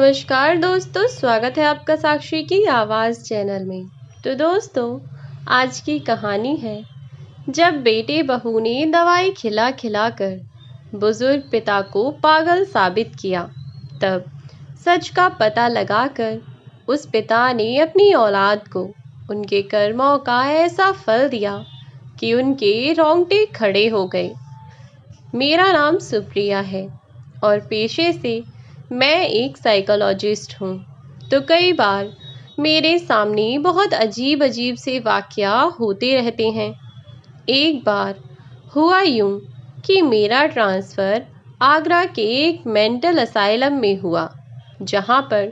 नमस्कार दोस्तों, स्वागत है आपका साक्षी की आवाज़ चैनल में। तो दोस्तों, आज की कहानी है जब बेटे बहू ने दवाई खिला खिला कर बुजुर्ग पिता को पागल साबित किया, तब सच का पता लगाकर उस पिता ने अपनी औलाद को उनके कर्मों का ऐसा फल दिया कि उनके रोंगटे खड़े हो गए। मेरा नाम सुप्रिया है और पेशे से मैं एक साइकोलॉजिस्ट हूँ। तो कई बार मेरे सामने बहुत अजीब अजीब से वाक़या होते रहते हैं। एक बार हुआ यूँ कि मेरा ट्रांसफ़र आगरा के एक मेंटल असाइलम में हुआ, जहाँ पर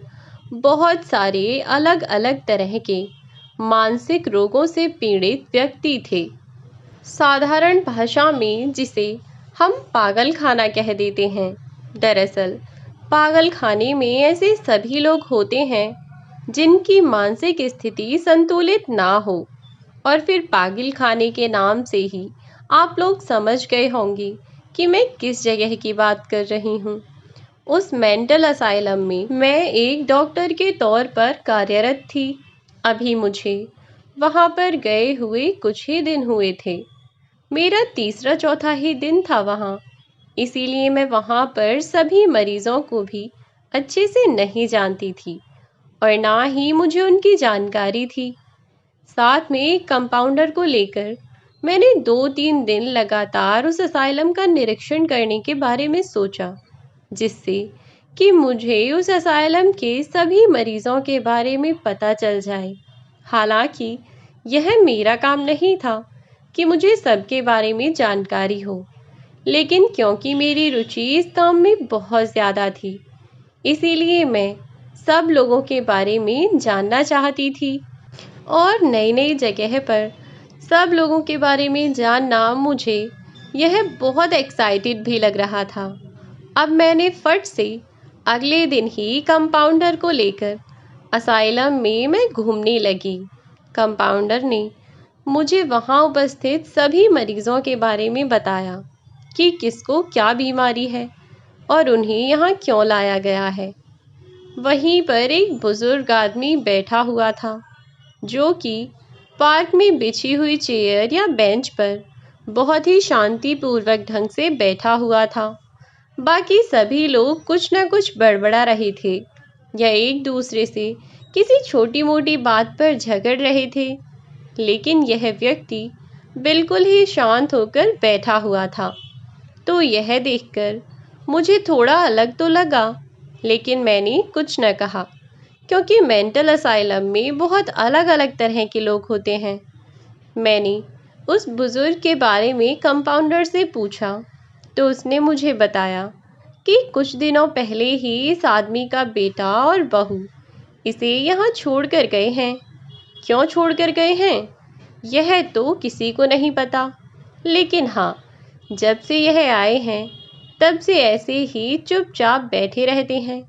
बहुत सारे अलग अलग तरह के मानसिक रोगों से पीड़ित व्यक्ति थे। साधारण भाषा में जिसे हम पागल खाना कह देते हैं। दरअसल पागल खाने में ऐसे सभी लोग होते हैं जिनकी मानसिक स्थिति संतुलित ना हो, और फिर पागल खाने के नाम से ही आप लोग समझ गए होंगे कि मैं किस जगह की बात कर रही हूँ। उस मेंटल असाइलम में मैं एक डॉक्टर के तौर पर कार्यरत थी। अभी मुझे वहाँ पर गए हुए कुछ ही दिन हुए थे। मेरा तीसरा चौथा ही दिन था वहाँ, इसीलिए मैं वहाँ पर सभी मरीज़ों को भी अच्छे से नहीं जानती थी और ना ही मुझे उनकी जानकारी थी। साथ में एक कंपाउंडर को लेकर मैंने 2-3 दिन लगातार उस असाइलम का निरीक्षण करने के बारे में सोचा, जिससे कि मुझे उस असाइलम के सभी मरीज़ों के बारे में पता चल जाए। हालांकि यह मेरा काम नहीं था कि मुझे सबके बारे में जानकारी हो, लेकिन क्योंकि मेरी रुचि इस काम में बहुत ज़्यादा थी, इसीलिए मैं सब लोगों के बारे में जानना चाहती थी और नई नई जगह पर सब लोगों के बारे में जानना मुझे यह बहुत एक्साइटेड भी लग रहा था। अब मैंने फट से अगले दिन ही कंपाउंडर को लेकर असाइलम में मैं घूमने लगी। कंपाउंडर ने मुझे वहाँ उपस्थित सभी मरीज़ों के बारे में बताया कि किसको क्या बीमारी है और उन्हें यहाँ क्यों लाया गया है। वहीं पर एक बुजुर्ग आदमी बैठा हुआ था, जो कि पार्क में बिछी हुई चेयर या बेंच पर बहुत ही शांतिपूर्वक ढंग से बैठा हुआ था। बाकी सभी लोग कुछ न कुछ बड़बड़ा रहे थे या एक दूसरे से किसी छोटी मोटी बात पर झगड़ रहे थे, लेकिन यह व्यक्ति बिल्कुल ही शांत होकर बैठा हुआ था। तो यह देखकर मुझे थोड़ा अलग तो लगा, लेकिन मैंने कुछ न कहा, क्योंकि मेंटल असाइलम में बहुत अलग अलग तरह के लोग होते हैं। मैंने उस बुज़ुर्ग के बारे में कंपाउंडर से पूछा, तो उसने मुझे बताया कि कुछ दिनों पहले ही इस आदमी का बेटा और बहू इसे यहाँ छोड़ कर गए हैं। क्यों छोड़ कर गए हैं यह तो किसी को नहीं पता, लेकिन हाँ, जब से यह आए हैं तब से ऐसे ही चुपचाप बैठे रहते हैं,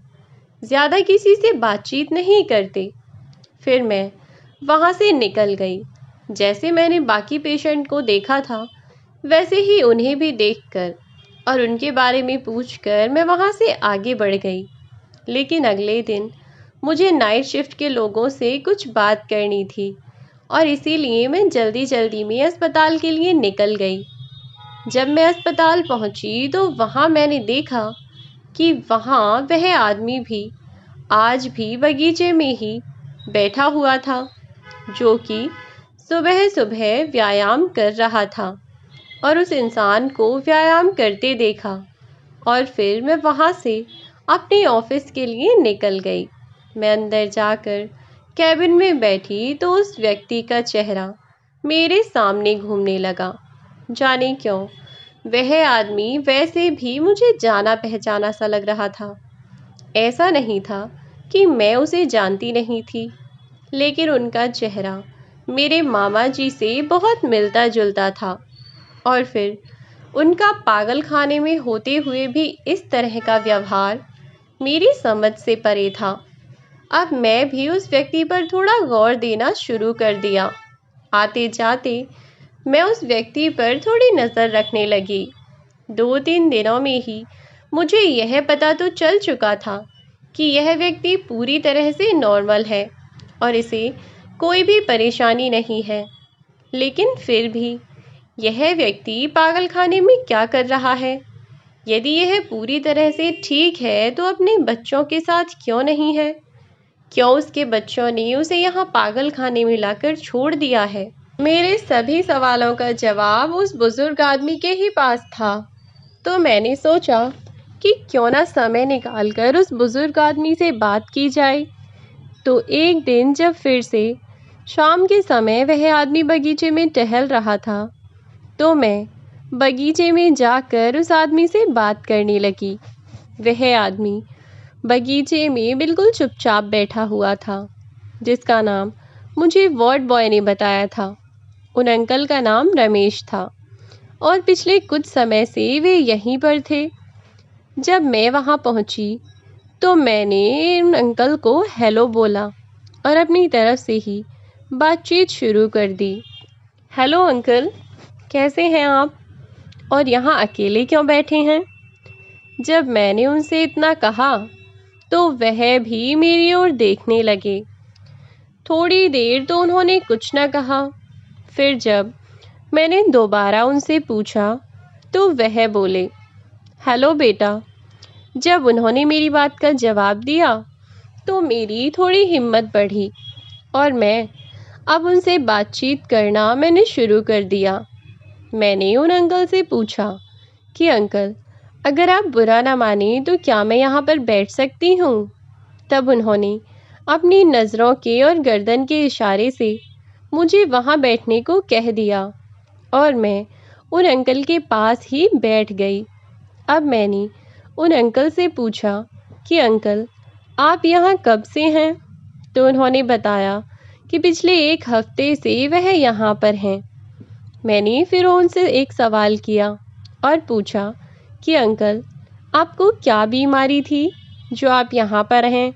ज़्यादा किसी से बातचीत नहीं करते। फिर मैं वहाँ से निकल गई। जैसे मैंने बाकी पेशेंट को देखा था, वैसे ही उन्हें भी देखकर और उनके बारे में पूछकर मैं वहाँ से आगे बढ़ गई। लेकिन अगले दिन मुझे नाइट शिफ्ट के लोगों से कुछ बात करनी थी और इसीलिए मैं जल्दी जल्दी में अस्पताल के लिए निकल गई। जब मैं अस्पताल पहुंची तो वहां मैंने देखा कि वहां वह आदमी भी आज भी बगीचे में ही बैठा हुआ था, जो कि सुबह सुबह व्यायाम कर रहा था, और उस इंसान को व्यायाम करते देखा और फिर मैं वहां से अपने ऑफिस के लिए निकल गई। मैं अंदर जाकर कैबिन में बैठी तो उस व्यक्ति का चेहरा मेरे सामने घूमने लगा। जाने क्यों वह आदमी वैसे भी मुझे जाना पहचाना सा लग रहा था। ऐसा नहीं था कि मैं उसे जानती नहीं थी, लेकिन उनका चेहरा मेरे मामा जी से बहुत मिलता जुलता था, और फिर उनका पागल खाने में होते हुए भी इस तरह का व्यवहार मेरी समझ से परे था। अब मैं भी उस व्यक्ति पर थोड़ा गौर देना शुरू कर दिया। आते जाते मैं उस व्यक्ति पर थोड़ी नज़र रखने लगी। 2-3 दिनों में ही मुझे यह पता तो चल चुका था कि यह व्यक्ति पूरी तरह से नॉर्मल है और इसे कोई भी परेशानी नहीं है, लेकिन फिर भी यह व्यक्ति पागलखाने में क्या कर रहा है? यदि यह पूरी तरह से ठीक है तो अपने बच्चों के साथ क्यों नहीं है? क्यों उसके बच्चों ने उसे यहाँ पागलखाने में लाकर छोड़ दिया है? मेरे सभी सवालों का जवाब उस बुजुर्ग आदमी के ही पास था। तो मैंने सोचा कि क्यों ना समय निकालकर उस बुजुर्ग आदमी से बात की जाए। तो एक दिन जब फिर से शाम के समय वह आदमी बगीचे में टहल रहा था, तो मैं बगीचे में जाकर उस आदमी से बात करने लगी। वह आदमी बगीचे में बिल्कुल चुपचाप बैठा हुआ था, जिसका नाम मुझे वार्ड बॉय ने बताया था। उन अंकल का नाम रमेश था और पिछले कुछ समय से वे यहीं पर थे। जब मैं वहां पहुंची तो मैंने उन अंकल को हेलो बोला और अपनी तरफ से ही बातचीत शुरू कर दी। हेलो अंकल, कैसे हैं आप? और यहाँ अकेले क्यों बैठे हैं? जब मैंने उनसे इतना कहा तो वह भी मेरी ओर देखने लगे। थोड़ी देर तो उन्होंने कुछ न कहा। फिर जब मैंने दोबारा उनसे पूछा तो वह बोले, हेलो बेटा। जब उन्होंने मेरी बात का जवाब दिया तो मेरी थोड़ी हिम्मत बढ़ी और मैं अब उनसे बातचीत करना मैंने शुरू कर दिया। मैंने उन अंकल से पूछा कि अंकल, अगर आप बुरा ना माने तो क्या मैं यहाँ पर बैठ सकती हूँ? तब उन्होंने अपनी नज़रों के और गर्दन के इशारे से मुझे वहाँ बैठने को कह दिया और मैं उन अंकल के पास ही बैठ गई। अब मैंने उन अंकल से पूछा कि अंकल, आप यहाँ कब से हैं? तो उन्होंने बताया कि पिछले 1 हफ्ते से वह यहाँ पर हैं। मैंने फिर उनसे एक सवाल किया और पूछा कि अंकल, आपको क्या बीमारी थी जो आप यहाँ पर हैं?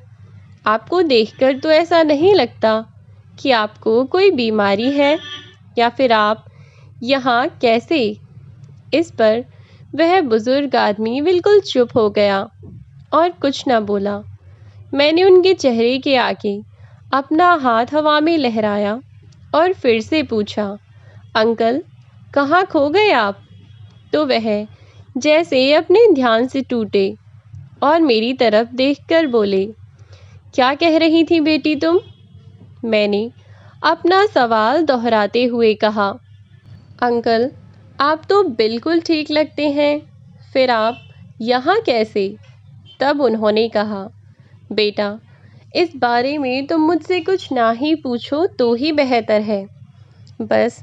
आपको देखकर तो ऐसा नहीं लगता कि आपको कोई बीमारी है, या फिर आप यहाँ कैसे? इस पर वह बुजुर्ग आदमी बिल्कुल चुप हो गया और कुछ न बोला। मैंने उनके चेहरे के आगे अपना हाथ हवा में लहराया और फिर से पूछा, अंकल, कहाँ खो गए आप? तो वह जैसे अपने ध्यान से टूटे और मेरी तरफ देखकर बोले, क्या कह रही थी बेटी तुम? मैंने अपना सवाल दोहराते हुए कहा, अंकल, आप तो बिल्कुल ठीक लगते हैं, फिर आप यहाँ कैसे? तब उन्होंने कहा, बेटा, इस बारे में तुम मुझसे कुछ ना ही पूछो तो ही बेहतर है। बस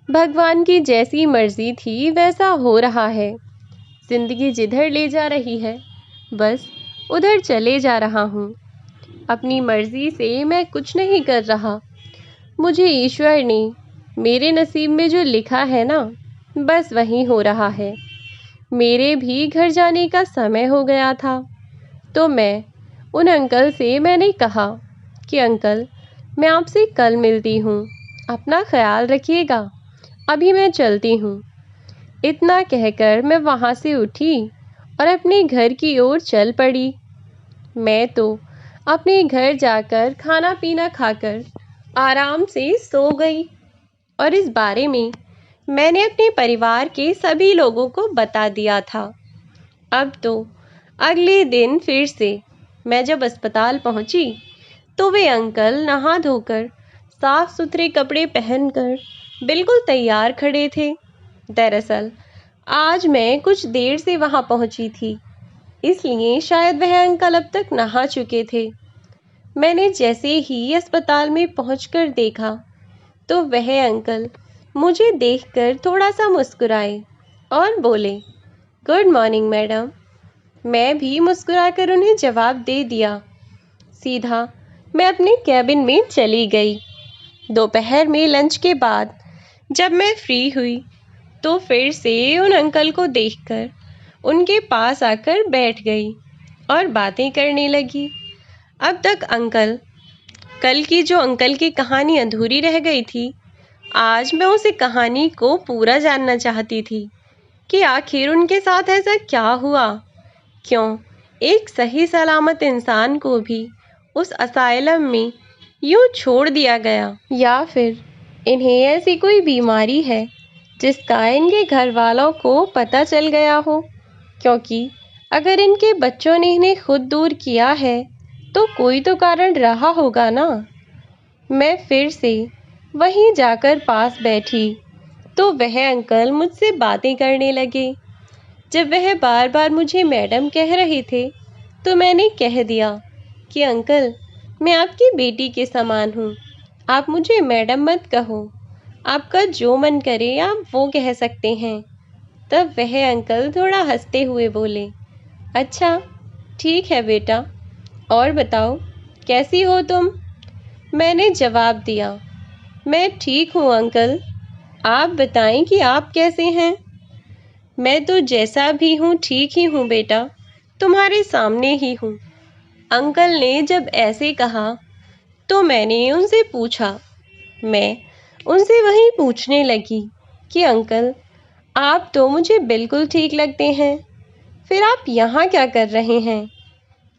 भगवान की जैसी मर्जी थी वैसा हो रहा है। जिंदगी जिधर ले जा रही है बस उधर चले जा रहा हूँ। अपनी मर्जी से मैं कुछ नहीं कर रहा। मुझे ईश्वर ने मेरे नसीब में जो लिखा है ना, बस वही हो रहा है। मेरे भी घर जाने का समय हो गया था। तो मैं उन अंकल से मैंने कहा कि अंकल, मैं आपसे कल मिलती हूँ, अपना ख्याल रखिएगा, अभी मैं चलती हूँ। इतना कहकर मैं वहाँ से उठी और अपने घर की ओर चल पड़ी। मैं तो अपने घर जाकर खाना पीना खाकर आराम से सो गई और इस बारे में मैंने अपने परिवार के सभी लोगों को बता दिया था। अब तो अगले दिन फिर से मैं जब अस्पताल पहुंची तो वे अंकल नहा धोकर साफ सुथरे कपड़े पहनकर बिल्कुल तैयार खड़े थे। दरअसल आज मैं कुछ देर से वहां पहुंची थी, इसलिए शायद वह अंकल अब तक नहा चुके थे। मैंने जैसे ही अस्पताल में पहुंचकर देखा तो वह अंकल मुझे देखकर थोड़ा सा मुस्कुराए और बोले, गुड मॉर्निंग मैडम। मैं भी मुस्कुराकर उन्हें जवाब दे दिया। सीधा मैं अपने कैबिन में चली गई। दोपहर में लंच के बाद जब मैं फ्री हुई तो फिर से उन अंकल को देखकर उनके पास आकर बैठ गई और बातें करने लगी। अब तक कल की जो अंकल की कहानी अधूरी रह गई थी, आज मैं उस कहानी को पूरा जानना चाहती थी कि आखिर उनके साथ ऐसा क्या हुआ, क्यों एक सही सलामत इंसान को भी उस असाइलम में यूं छोड़ दिया गया, या फिर इन्हें ऐसी कोई बीमारी है जिसका इनके घर वालों को पता चल गया हो। क्योंकि अगर इनके बच्चों ने इन्हें खुद दूर किया है तो कोई तो कारण रहा होगा ना। मैं फिर से वहीं जाकर पास बैठी तो वह अंकल मुझसे बातें करने लगे। जब वह बार बार मुझे मैडम कह रहे थे तो मैंने कह दिया कि अंकल, मैं आपकी बेटी के समान हूँ, आप मुझे मैडम मत कहो, आपका जो मन करे आप वो कह सकते हैं। तब वह अंकल थोड़ा हंसते हुए बोले, अच्छा ठीक है बेटा, और बताओ कैसी हो तुम। मैंने जवाब दिया, मैं ठीक हूँ अंकल, आप बताएं कि आप कैसे हैं। मैं तो जैसा भी हूँ ठीक ही हूँ बेटा, तुम्हारे सामने ही हूँ। अंकल ने जब ऐसे कहा तो मैंने उनसे पूछा, मैं उनसे वही पूछने लगी कि अंकल, आप तो मुझे बिल्कुल ठीक लगते हैं, फिर आप यहाँ क्या कर रहे हैं,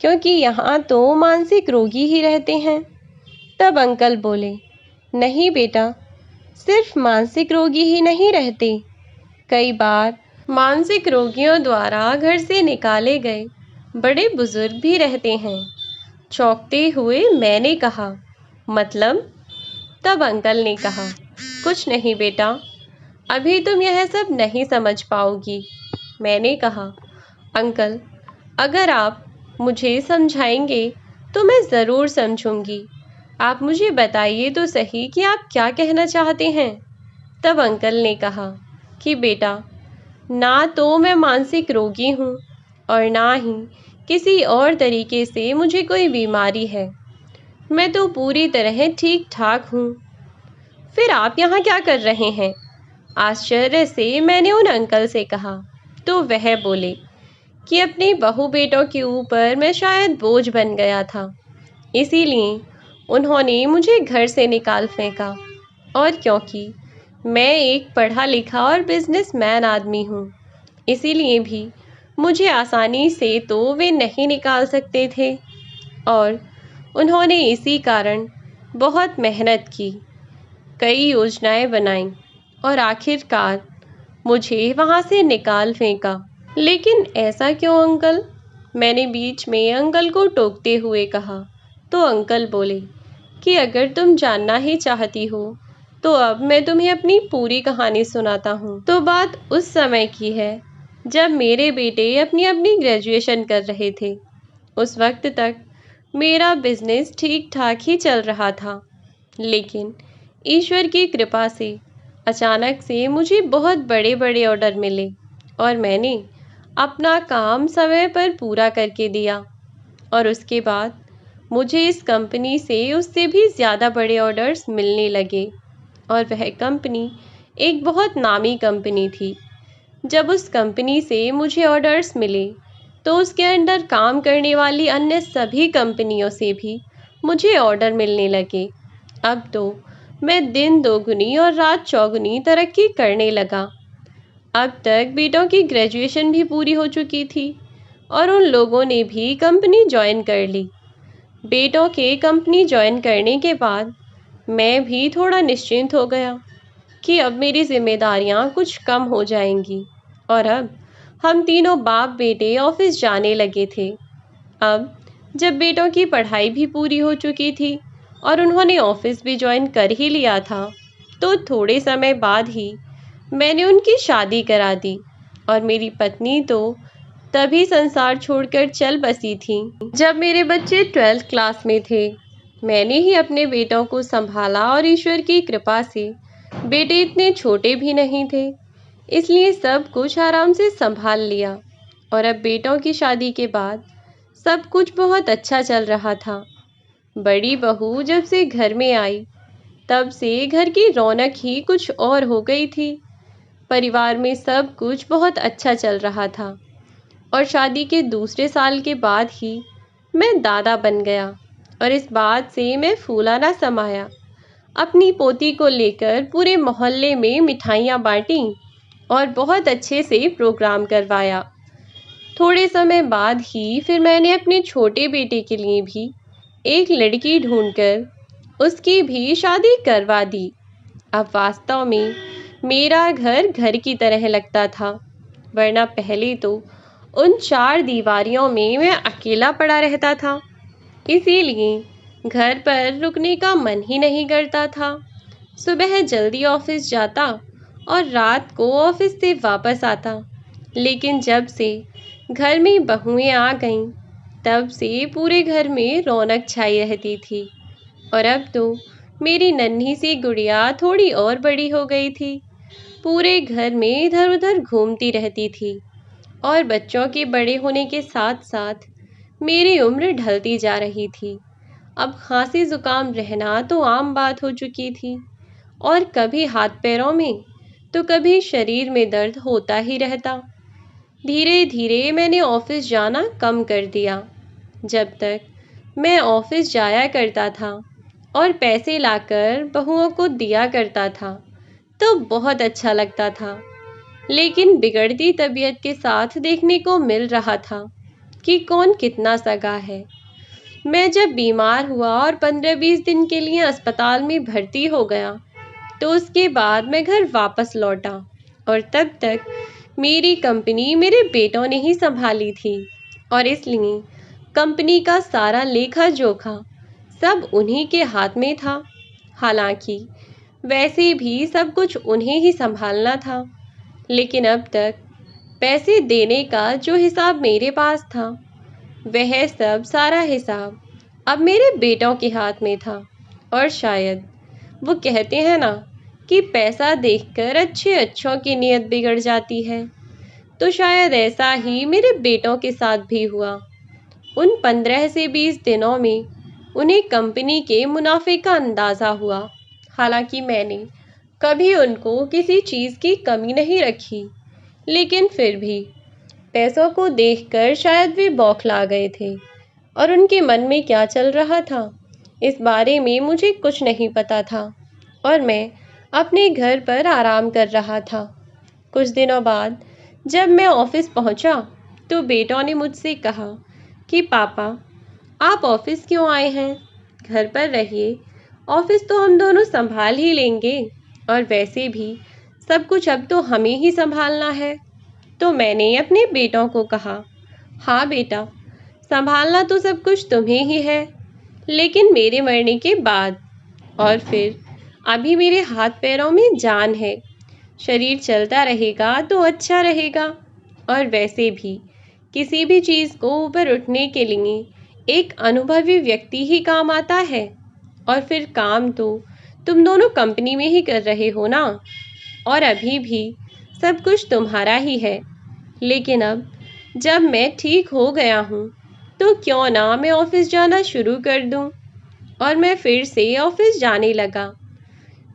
क्योंकि यहाँ तो मानसिक रोगी ही रहते हैं। तब अंकल बोले, नहीं बेटा, सिर्फ मानसिक रोगी ही नहीं रहते, कई बार मानसिक रोगियों द्वारा घर से निकाले गए बड़े बुजुर्ग भी रहते हैं। चौंकते हुए मैंने कहा, मतलब? तब अंकल ने कहा, कुछ नहीं बेटा, अभी तुम यह सब नहीं समझ पाओगी। मैंने कहा, अंकल, अगर आप मुझे समझाएंगे तो मैं ज़रूर समझूंगी। आप मुझे बताइए तो सही कि आप क्या कहना चाहते हैं। तब अंकल ने कहा कि बेटा, ना तो मैं मानसिक रोगी हूँ और ना ही किसी और तरीके से मुझे कोई बीमारी है, मैं तो पूरी तरह ठीक ठाक हूँ। फिर आप यहाँ क्या कर रहे हैं? आश्चर्य से मैंने उन अंकल से कहा तो वह बोले कि अपने बहू बेटों के ऊपर मैं शायद बोझ बन गया था, इसीलिए उन्होंने मुझे घर से निकाल फेंका। और क्योंकि मैं एक पढ़ा लिखा और बिजनेसमैन आदमी हूँ, इसीलिए भी मुझे आसानी से तो वे नहीं निकाल सकते थे। और उन्होंने इसी कारण बहुत मेहनत की, कई योजनाएं बनाईं और आखिरकार मुझे वहाँ से निकाल फेंका। लेकिन ऐसा क्यों अंकल? मैंने बीच में अंकल को टोकते हुए कहा तो अंकल बोले कि अगर तुम जानना ही चाहती हो तो अब मैं तुम्हें अपनी पूरी कहानी सुनाता हूँ। तो बात उस समय की है जब मेरे बेटे अपनी अपनी ग्रेजुएशन कर रहे थे। उस वक्त तक मेरा बिजनेस ठीक ठाक ही चल रहा था, लेकिन ईश्वर की कृपा से अचानक से मुझे बहुत बड़े बड़े ऑर्डर मिले और मैंने अपना काम समय पर पूरा करके दिया। और उसके बाद मुझे इस कंपनी से उससे भी ज़्यादा बड़े ऑर्डर्स मिलने लगे और वह कंपनी एक बहुत नामी कंपनी थी। जब उस कंपनी से मुझे ऑर्डर्स मिले तो उसके अंडर काम करने वाली अन्य सभी कंपनियों से भी मुझे ऑर्डर मिलने लगे। अब तो मैं दिन दोगुनी और रात चौगुनी तरक्की करने लगा। अब तक बेटों की ग्रेजुएशन भी पूरी हो चुकी थी और उन लोगों ने भी कंपनी ज्वाइन कर ली। बेटों के कंपनी ज्वाइन करने के बाद मैं भी थोड़ा निश्चिंत हो गया कि अब मेरी जिम्मेदारियां कुछ कम हो जाएंगी और अब हम तीनों बाप बेटे ऑफिस जाने लगे थे। अब जब बेटों की पढ़ाई भी पूरी हो चुकी थी और उन्होंने ऑफिस भी ज्वाइन कर ही लिया था, तो थोड़े समय बाद ही मैंने उनकी शादी करा दी और मेरी पत्नी तो तभी संसार छोड़कर चल बसी थी जब मेरे बच्चे 12th क्लास में थे। मैंने ही अपने बेटों को संभाला और ईश्वर की कृपा से बेटे इतने छोटे भी नहीं थे, इसलिए सब कुछ आराम से संभाल लिया। और अब बेटों की शादी के बाद सब कुछ बहुत अच्छा चल रहा था। बड़ी बहू जब से घर में आई तब से घर की रौनक ही कुछ और हो गई थी। परिवार में सब कुछ बहुत अच्छा चल रहा था और शादी के दूसरे साल के बाद ही मैं दादा बन गया और इस बात से मैं फूला ना समाया। अपनी पोती को लेकर पूरे मोहल्ले में मिठाइयाँ बांटी और बहुत अच्छे से प्रोग्राम करवाया। थोड़े समय बाद ही फिर मैंने अपने छोटे बेटे के लिए भी एक लड़की ढूंढकर उसकी भी शादी करवा दी। अब वास्तव में मेरा घर घर की तरह लगता था, वरना पहले तो उन चार दीवारियों में मैं अकेला पड़ा रहता था। इसीलिए घर पर रुकने का मन ही नहीं करता था। सुबह जल्दी ऑफिस जाता और रात को ऑफिस से वापस आता। लेकिन जब से घर में बहुएं आ गईं, तब से पूरे घर में रौनक छाई रहती थी। और अब तो मेरी नन्ही सी गुड़िया थोड़ी और बड़ी हो गई थी। पूरे घर में इधर उधर घूमती रहती थी और बच्चों के बड़े होने के साथ साथ मेरी उम्र ढलती जा रही थी। अब खांसी जुकाम रहना तो आम बात हो चुकी थी और कभी हाथ पैरों में तो कभी शरीर में दर्द होता ही रहता। धीरे धीरे मैंने ऑफिस जाना कम कर दिया। जब तक मैं ऑफिस जाया करता था और पैसे लाकर बहुओं को दिया करता था तो बहुत अच्छा लगता था। लेकिन बिगड़ती तबीयत के साथ देखने को मिल रहा था कि कौन कितना सगा है। मैं जब बीमार हुआ और 15-20 दिन के लिए अस्पताल में भर्ती हो गया तो उसके बाद मैं घर वापस लौटा और तब तक मेरी कंपनी मेरे बेटों ने ही संभाली थी और इसलिए कंपनी का सारा लेखा जोखा सब उन्हीं के हाथ में था। हालांकि वैसे भी सब कुछ उन्हें ही संभालना था, लेकिन अब तक पैसे देने का जो हिसाब मेरे पास था वह सब सारा हिसाब अब मेरे बेटों के हाथ में था। और शायद वो कहते हैं ना कि पैसा देखकर अच्छे अच्छों की नीयत बिगड़ जाती है, तो शायद ऐसा ही मेरे बेटों के साथ भी हुआ। उन 15 से 20 दिनों में उन्हें कंपनी के मुनाफे का अंदाज़ा हुआ। हालांकि मैंने कभी उनको किसी चीज़ की कमी नहीं रखी, लेकिन फिर भी पैसों को देखकर शायद वे बौखला गए थे और उनके मन में क्या चल रहा था इस बारे में मुझे कुछ नहीं पता था और मैं अपने घर पर आराम कर रहा था। कुछ दिनों बाद जब मैं ऑफिस पहुंचा तो बेटों ने मुझसे कहा कि पापा, आप ऑफिस क्यों आए हैं? घर पर रहिए, ऑफिस तो हम दोनों संभाल ही लेंगे और वैसे भी सब कुछ अब तो हमें ही संभालना है। तो मैंने अपने बेटों को कहा, हाँ बेटा, संभालना तो सब कुछ तुम्हें ही है, लेकिन मेरे मरने के बाद। और फिर अभी मेरे हाथ पैरों में जान है, शरीर चलता रहेगा तो अच्छा रहेगा। और वैसे भी किसी भी चीज़ को ऊपर उठने के लिए एक अनुभवी व्यक्ति ही काम आता है। और फिर काम तो तुम दोनों कंपनी में ही कर रहे हो ना, और अभी भी सब कुछ तुम्हारा ही है। लेकिन अब जब मैं ठीक हो गया हूँ तो क्यों ना मैं ऑफिस जाना शुरू कर दूँ। और मैं फिर से ऑफिस जाने लगा।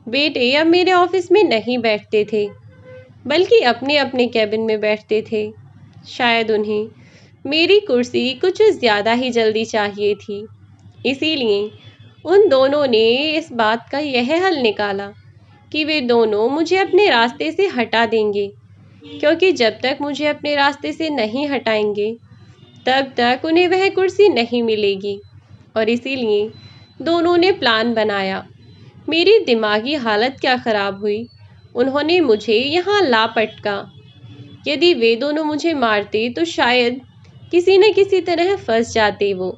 बेटे अब मेरे ऑफिस में नहीं बैठते थे, बल्कि अपने अपने कैबिन में बैठते थे। शायद उन्हें मेरी कुर्सी कुछ ज़्यादा ही जल्दी चाहिए थी, इसीलिए उन दोनों ने इस बात का यह हल निकाला कि वे दोनों मुझे अपने रास्ते से हटा देंगे, क्योंकि जब तक मुझे अपने रास्ते से नहीं हटाएंगे तब तक उन्हें वह कुर्सी नहीं मिलेगी। और इसीलिए दोनों ने प्लान बनाया। मेरी दिमागी हालत क्या ख़राब हुई, उन्होंने मुझे यहाँ ला पटका। यदि वे दोनों मुझे मारते तो शायद किसी न किसी तरह फंस जाते वो,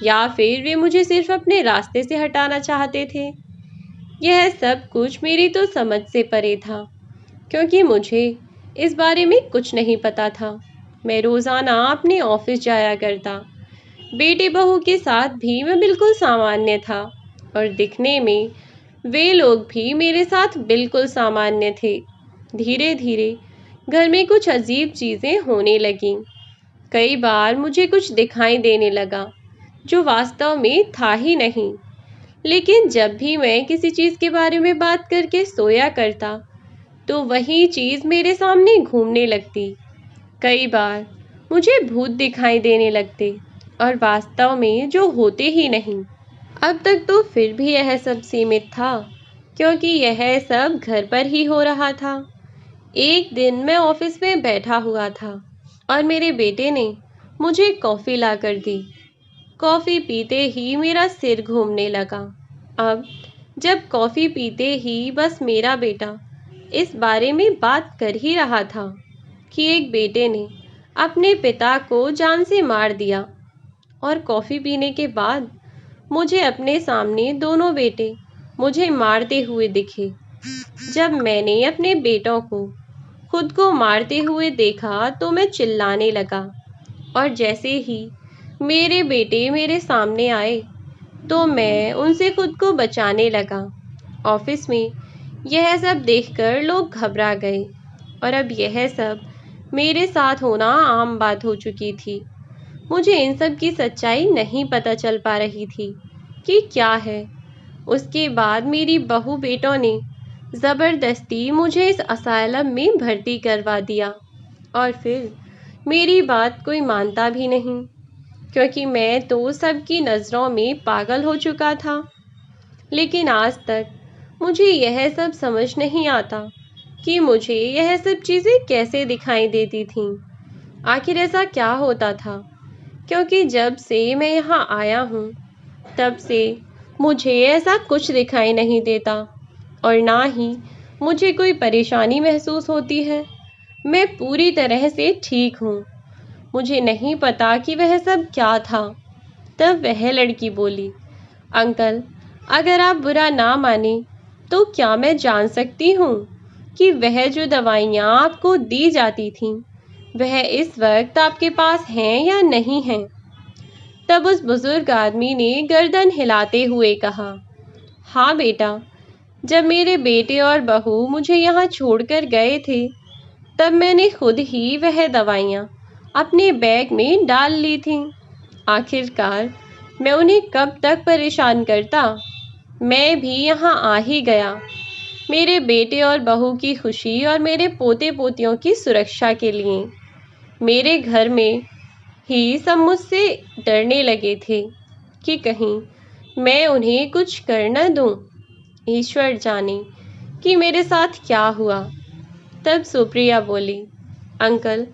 या फिर वे मुझे सिर्फ अपने रास्ते से हटाना चाहते थे। यह सब कुछ मेरी तो समझ से परे था, क्योंकि मुझे इस बारे में कुछ नहीं पता था। मैं रोज़ाना अपने ऑफिस जाया करता। बेटे बहू के साथ भी मैं बिल्कुल सामान्य था और दिखने में वे लोग भी मेरे साथ बिल्कुल सामान्य थे। धीरे धीरे घर में कुछ अजीब चीज़ें होने लगीं। कई बार मुझे कुछ दिखाई देने लगा जो वास्तव में था ही नहीं, लेकिन जब भी मैं किसी चीज़ के बारे में बात करके सोया करता तो वही चीज़ मेरे सामने घूमने लगती। कई बार मुझे भूत दिखाई देने लगते और वास्तव में जो होते ही नहीं। अब तक तो फिर भी यह सब सीमित था, क्योंकि यह सब घर पर ही हो रहा था। एक दिन मैं ऑफिस में बैठा हुआ था और मेरे बेटे ने मुझे कॉफ़ी ला कर दी। कॉफ़ी पीते ही मेरा सिर घूमने लगा। अब जब कॉफ़ी पीते ही बस मेरा बेटा इस बारे में बात कर ही रहा था कि एक बेटे ने अपने पिता को जान से मार दिया। और कॉफ़ी पीने के बाद मुझे अपने सामने दोनों बेटे मुझे मारते हुए दिखे। जब मैंने अपने बेटों को खुद को मारते हुए देखा तो मैं चिल्लाने लगा, और जैसे ही मेरे बेटे मेरे सामने आए तो मैं उनसे खुद को बचाने लगा। ऑफिस में यह सब देखकर लोग घबरा गए, और अब यह सब मेरे साथ होना आम बात हो चुकी थी। मुझे इन सब की सच्चाई नहीं पता चल पा रही थी कि क्या है। उसके बाद मेरी बहू बेटों ने ज़बरदस्ती मुझे इस असाइलम में भर्ती करवा दिया, और फिर मेरी बात कोई मानता भी नहीं, क्योंकि मैं तो सबकी नज़रों में पागल हो चुका था। लेकिन आज तक मुझे यह सब समझ नहीं आता कि मुझे यह सब चीज़ें कैसे दिखाई देती थीं। आखिर ऐसा क्या होता था, क्योंकि जब से मैं यहाँ आया हूँ तब से मुझे ऐसा कुछ दिखाई नहीं देता, और ना ही मुझे कोई परेशानी महसूस होती है। मैं पूरी तरह से ठीक हूँ। मुझे नहीं पता कि वह सब क्या था। तब वह लड़की बोली, अंकल, अगर आप बुरा ना माने तो क्या मैं जान सकती हूँ कि वह जो दवाइयाँ आपको दी जाती थीं वह इस वक्त आपके पास हैं या नहीं हैं? तब उस बुजुर्ग आदमी ने गर्दन हिलाते हुए कहा, हाँ बेटा, जब मेरे बेटे और बहू मुझे यहाँ छोड़कर गए थे तब मैंने खुद ही वह दवाइयाँ अपने बैग में डाल ली थीं। आखिरकार मैं उन्हें कब तक परेशान करता। मैं भी यहाँ आ ही गया, मेरे बेटे और बहू की खुशी और मेरे पोते पोतियों की सुरक्षा के लिए। मेरे घर में ही सब मुझसे डरने लगे थे कि कहीं मैं उन्हें कुछ कर न दूं। ईश्वर जाने कि मेरे साथ क्या हुआ। तब सुप्रिया बोली, अंकल,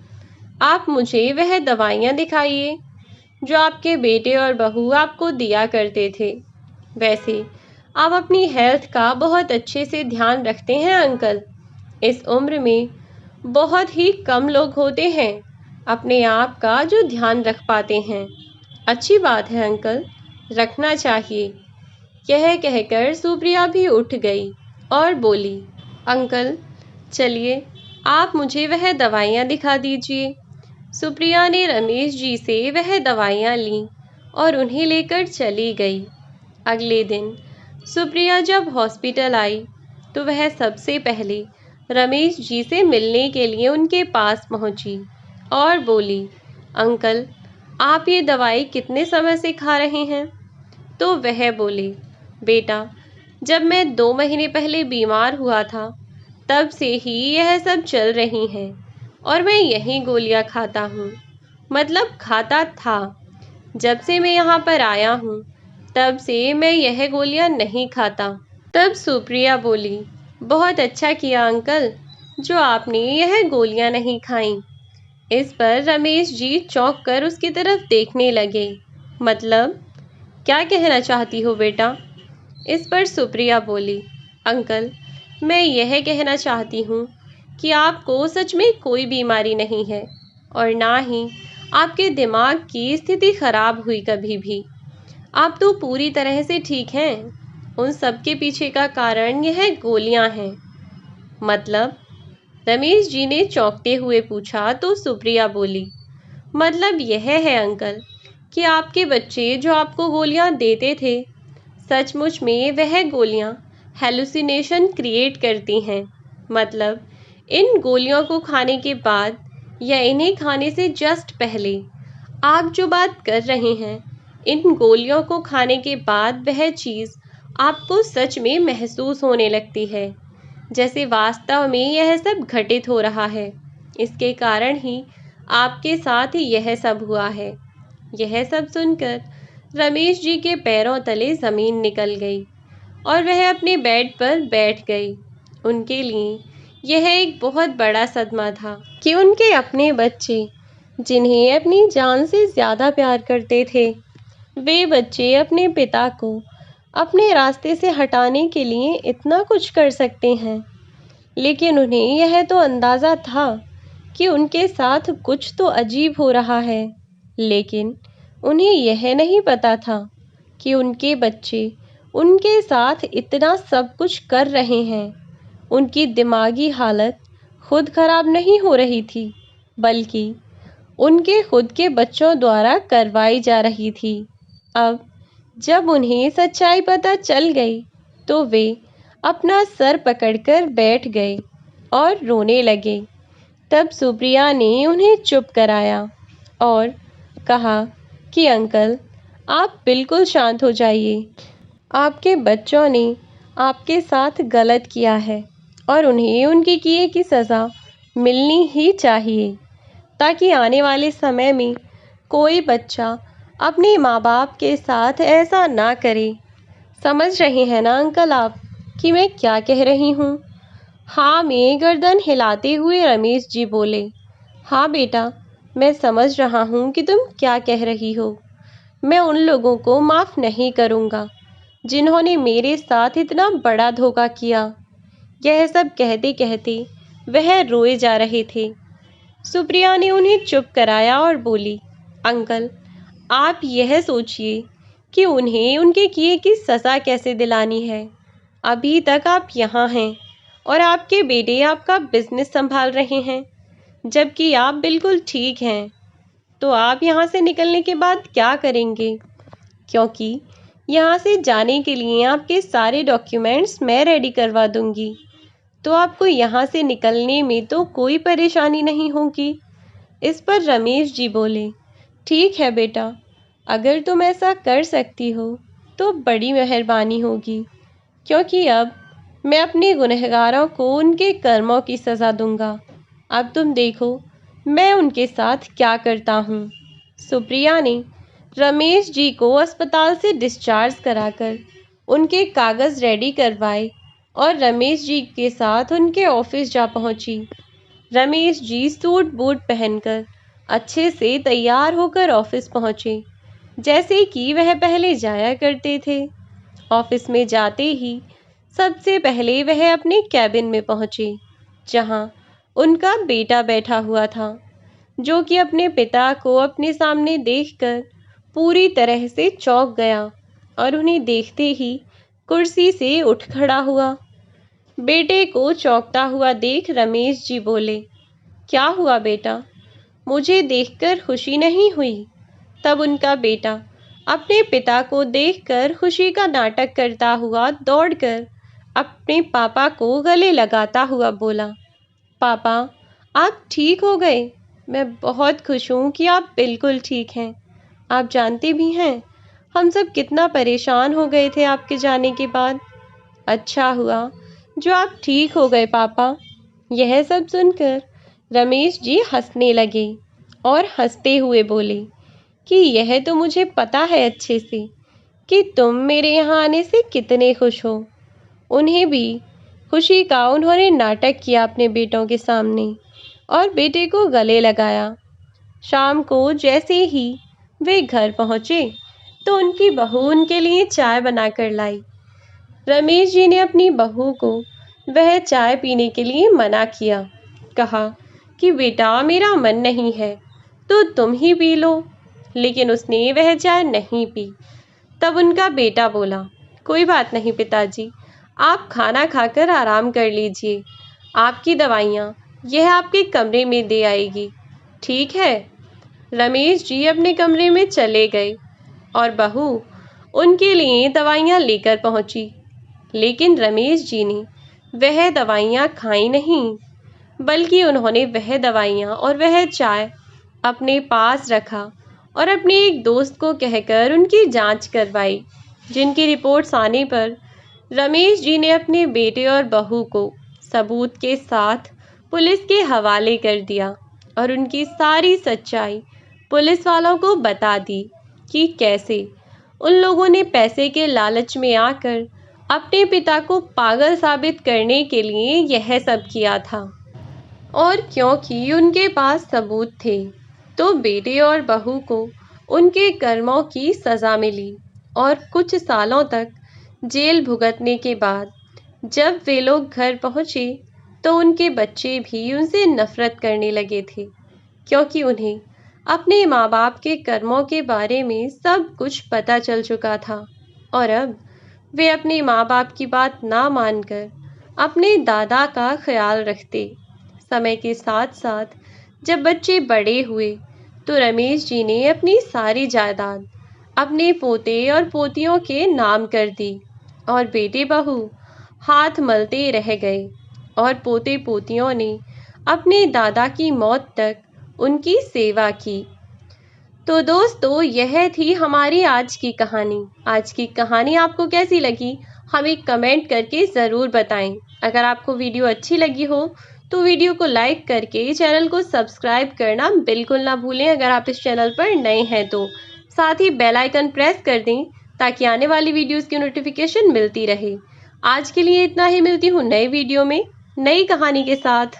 आप मुझे वह दवाइयाँ दिखाइए जो आपके बेटे और बहू आपको दिया करते थे। वैसे आप अपनी हेल्थ का बहुत अच्छे से ध्यान रखते हैं अंकल। इस उम्र में बहुत ही कम लोग होते हैं अपने आप का जो ध्यान रख पाते हैं। अच्छी बात है अंकल, रखना चाहिए। यह कहकर सुप्रिया भी उठ गई और बोली, अंकल चलिए आप मुझे वह दवाइयाँ दिखा दीजिए। सुप्रिया ने रमेश जी से वह दवाइयाँ लीं और उन्हें लेकर चली गई। अगले दिन सुप्रिया जब हॉस्पिटल आई तो वह सबसे पहले रमेश जी से मिलने के लिए उनके पास पहुंची और बोली, अंकल, आप ये दवाई कितने समय से खा रहे हैं? तो वह बोले, बेटा, जब मैं 2 महीने पहले बीमार हुआ था तब से ही यह सब चल रही हैं, और मैं यही गोलियां खाता हूँ। मतलब खाता था। जब से मैं यहाँ पर आया हूँ तब से मैं यह गोलियां नहीं खाता। तब सुप्रिया बोली, बहुत अच्छा किया अंकल जो आपने यह गोलियां नहीं खाईं। इस पर रमेश जी चौंक कर उसकी तरफ देखने लगे। मतलब, क्या कहना चाहती हो बेटा? इस पर सुप्रिया बोली, अंकल, मैं यह कहना चाहती हूँ कि आपको सच में कोई बीमारी नहीं है, और ना ही आपके दिमाग की स्थिति खराब हुई कभी भी। आप तो पूरी तरह से ठीक हैं। उन सब के पीछे का कारण यह गोलियां हैं। मतलब, रमेश जी ने चौंकते हुए पूछा तो सुप्रिया बोली, मतलब यह है अंकल कि आपके बच्चे जो आपको गोलियां देते थे सचमुच में वह गोलियां हेलुसिनेशन क्रिएट करती हैं। मतलब, इन गोलियों को खाने के बाद या इन्हें खाने से जस्ट पहले आप जो बात कर रहे हैं, इन गोलियों को खाने के बाद वह चीज़ आपको सच में महसूस होने लगती है, जैसे वास्तव में यह सब घटित हो रहा है। इसके कारण ही आपके साथ यह सब हुआ है। यह सब सुनकर रमेश जी के पैरों तले ज़मीन निकल गई और वह अपने बेड पर बैठ गई। उनके लिए यह एक बहुत बड़ा सदमा था कि उनके अपने बच्चे जिन्हें अपनी जान से ज़्यादा प्यार करते थे। वे बच्चे अपने पिता को अपने रास्ते से हटाने के लिए इतना कुछ कर सकते हैं, लेकिन उन्हें यह तो अंदाज़ा था कि उनके साथ कुछ तो अजीब हो रहा है। लेकिन उन्हें यह नहीं पता था कि उनके बच्चे उनके साथ इतना सब कुछ कर रहे हैं। उनकी दिमागी हालत खुद खराब नहीं हो रही थी, बल्कि उनके खुद के बच्चों द्वारा करवाई जा रही थी। अब जब उन्हें सच्चाई पता चल गई, तो वे अपना सर पकड़कर बैठ गए और रोने लगे। तब सुप्रिया ने उन्हें चुप कराया और कहा कि अंकल, आप बिल्कुल शांत हो जाइए। आपके बच्चों ने आपके साथ गलत किया है और उन्हें उनके किए की सज़ा मिलनी ही चाहिए, ताकि आने वाले समय में कोई बच्चा अपने माँ बाप के साथ ऐसा ना करे। समझ रहे हैं ना अंकल आप कि मैं क्या कह रही हूँ? हाँ में गर्दन हिलाते हुए रमेश जी बोले। हाँ बेटा, मैं समझ रहा हूँ कि तुम क्या कह रही हो। मैं उन लोगों को माफ़ नहीं करूँगा जिन्होंने मेरे साथ इतना बड़ा धोखा किया। यह सब कहते कहते वह रोए जा रहे थे। सुप्रिया ने उन्हें चुप कराया और बोली, अंकल, आप यह सोचिए कि उन्हें उनके किए की सज़ा कैसे दिलानी है। अभी तक आप यहाँ हैं और आपके बेटे आपका बिजनेस संभाल रहे हैं, जबकि आप बिल्कुल ठीक हैं। तो आप यहाँ से निकलने के बाद क्या करेंगे? क्योंकि यहाँ से जाने के लिए आपके सारे डॉक्यूमेंट्स मैं रेडी करवा दूँगी, तो आपको यहाँ से निकलने में तो कोई परेशानी नहीं होगी। इस पर रमेश जी बोले, ठीक है बेटा, अगर तुम ऐसा कर सकती हो तो बड़ी मेहरबानी होगी, क्योंकि अब मैं अपने गुनहगारों को उनके कर्मों की सज़ा दूंगा। अब तुम देखो मैं उनके साथ क्या करता हूँ। सुप्रिया ने रमेश जी को अस्पताल से डिस्चार्ज कराकर उनके कागज़ रेडी करवाए और रमेश जी के साथ उनके ऑफिस जा पहुंची। रमेश जी सूट बूट पहनकर अच्छे से तैयार होकर ऑफिस पहुंचे, जैसे कि वह पहले जाया करते थे। ऑफिस में जाते ही सबसे पहले वह अपने कैबिन में पहुंचे, जहां उनका बेटा बैठा हुआ था, जो कि अपने पिता को अपने सामने देखकर पूरी तरह से चौंक गया और उन्हें देखते ही कुर्सी से उठ खड़ा हुआ। बेटे को चौंकता हुआ देख रमेश जी बोले, क्या हुआ बेटा, मुझे देखकर खुशी नहीं हुई? तब उनका बेटा अपने पिता को देखकर खुशी का नाटक करता हुआ दौड़कर अपने पापा को गले लगाता हुआ बोला, पापा, आप ठीक हो गए। मैं बहुत खुश हूँ कि आप बिल्कुल ठीक हैं। आप जानते भी हैं हम सब कितना परेशान हो गए थे आपके जाने के बाद। अच्छा हुआ जो आप ठीक हो गए पापा। यह सब सुनकर रमेश जी हंसने लगे और हंसते हुए बोले कि यह तो मुझे पता है अच्छे से कि तुम मेरे यहाँ आने से कितने खुश हो। उन्हें भी खुशी का उन्होंने नाटक किया अपने बेटों के सामने और बेटे को गले लगाया। शाम को जैसे ही वे घर पहुँचे तो उनकी बहू उनके लिए चाय बनाकर लाई। रमेश जी ने अपनी बहू को वह चाय पीने के लिए मना किया। कहा कि बेटा मेरा मन नहीं है तो तुम ही पी लो, लेकिन उसने वह चाय नहीं पी। तब उनका बेटा बोला, कोई बात नहीं पिताजी, आप खाना खाकर आराम कर लीजिए। आपकी दवाइयाँ यह आपके कमरे में दे आएगी, ठीक है? रमेश जी अपने कमरे में चले गए और बहू उनके लिए दवाइयाँ लेकर पहुंची। लेकिन रमेश जी ने वह दवाइयाँ खाई नहीं, बल्कि उन्होंने वह दवाइयाँ और वह चाय अपने पास रखा और अपने एक दोस्त को कहकर उनकी जांच करवाई, जिनकी रिपोर्ट्स आने पर रमेश जी ने अपने बेटे और बहू को सबूत के साथ पुलिस के हवाले कर दिया और उनकी सारी सच्चाई पुलिस वालों को बता दी कि कैसे उन लोगों ने पैसे के लालच में आकर अपने पिता को पागल साबित करने के लिए यह सब किया था। और क्योंकि उनके पास सबूत थे, तो बेटे और बहू को उनके कर्मों की सज़ा मिली और कुछ सालों तक जेल भुगतने के बाद जब वे लोग घर पहुँचे तो उनके बच्चे भी उनसे नफरत करने लगे थे, क्योंकि उन्हें अपने माँ बाप के कर्मों के बारे में सब कुछ पता चल चुका था और अब वे अपने माँ बाप की बात ना मानकर अपने दादा का ख्याल रखते। समय के साथ साथ जब बच्चे बड़े हुए तो रमेश जी ने अपनी सारी जायदाद अपने पोते और पोतियों के नाम कर दी और बेटे बहू हाथ मलते रह गए और पोते पोतियों ने अपने दादा की मौत तक उनकी सेवा की। तो दोस्तों, यह थी हमारी आज की कहानी। आज की कहानी आपको कैसी लगी हमें कमेंट करके ज़रूर बताएं। अगर आपको वीडियो अच्छी लगी हो तो वीडियो को लाइक करके चैनल को सब्सक्राइब करना बिल्कुल ना भूलें अगर आप इस चैनल पर नए हैं तो। साथ ही बेल आइकन प्रेस कर दें ताकि आने वाली वीडियोस की नोटिफिकेशन मिलती रहे। आज के लिए इतना ही, मिलती हूँ नए वीडियो में नई कहानी के साथ।